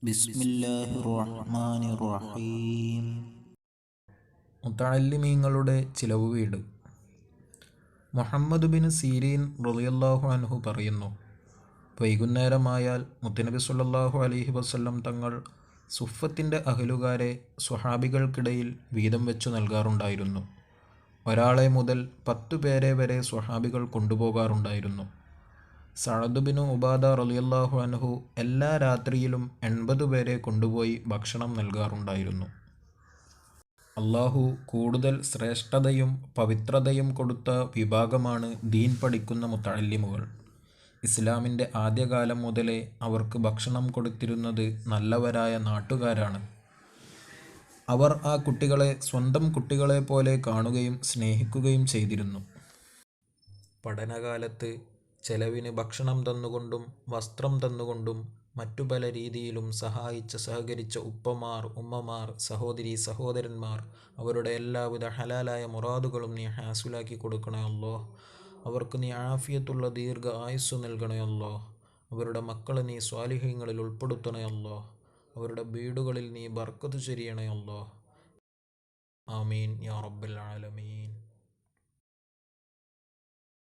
ബിസ്മില്ലാഹിർ റഹ്മാനിർ റഹീം. മുതഅല്ലിമീങ്ങളുടെ ചിലവ് വീട്. മുഹമ്മദ് ബിൻ സീരീൻ റളിയല്ലാഹു അൻഹു പറയുന്നു, വൈകുന്നേരമായാൽ മുത്തുനബി സ്വല്ലല്ലാഹു അലൈഹി വസല്ലം തങ്ങൾ സുഫത്തിൻ്റെ അഹ്ലുകാരെ സ്വഹാബികൾക്കിടയിൽ വീതം വെച്ചു നൽകാറുണ്ടായിരുന്നു. ഒരാളെ മുതൽ 10 പേരെ വരെ സ്വഹാബികൾ കൊണ്ടുപോകാറുണ്ടായിരുന്നു. സഅദ് ബിൻ ഉബാദ റളിയല്ലാഹു അൻഹു എല്ലാ രാത്രിയിലും 80 പേരെ കൊണ്ടുപോയി ഭക്ഷണം നൽകാറുണ്ടായിരുന്നു. അല്ലാഹു കൂടുതൽ ശ്രേഷ്ഠതയും പവിത്രതയും കൊടുത്ത വിഭാഗമാണ് ദീൻ പഠിക്കുന്ന മുതഅല്ലിമുകൾ. ഇസ്ലാമിൻ്റെ ആദ്യകാലം മുതലേ അവർക്ക് ഭക്ഷണം കൊടുത്തിരുന്നത് നല്ലവരായ നാട്ടുകാരാണ്. അവർ ആ കുട്ടികളെ സ്വന്തം കുട്ടികളെപ്പോലെ കാണുകയും സ്നേഹിക്കുകയും ചെയ്തിരുന്നു. പഠനകാലത്ത് ചെലവിന് ഭക്ഷണം തന്നുകൊണ്ടും വസ്ത്രം തന്നുകൊണ്ടും മറ്റു പല രീതിയിലും സഹകരിച്ച ഉപ്പമാർ, ഉമ്മമാർ, സഹോദരി സഹോദരന്മാർ, അവരുടെ എല്ലാവിധ ഹലാലായ മുറാദുകളും നീ ഹാസുലാക്കി കൊടുക്കണേ അല്ലോ. അവർക്ക് നീ ആഫിയത്തുള്ള ദീർഘ ആയുസ്സു നൽകണേ അല്ലോ. അവരുടെ മക്കളെ നീ സ്വാലിഹീങ്ങളിൽ ഉൾപ്പെടുത്തണേ അല്ലോ. അവരുടെ വീടുകളിൽ നീ ബർക്കത്ത് ചൊരിയണേ അല്ലോ. ആമീൻ യാ റബ്ബൽ ആലമീൻ.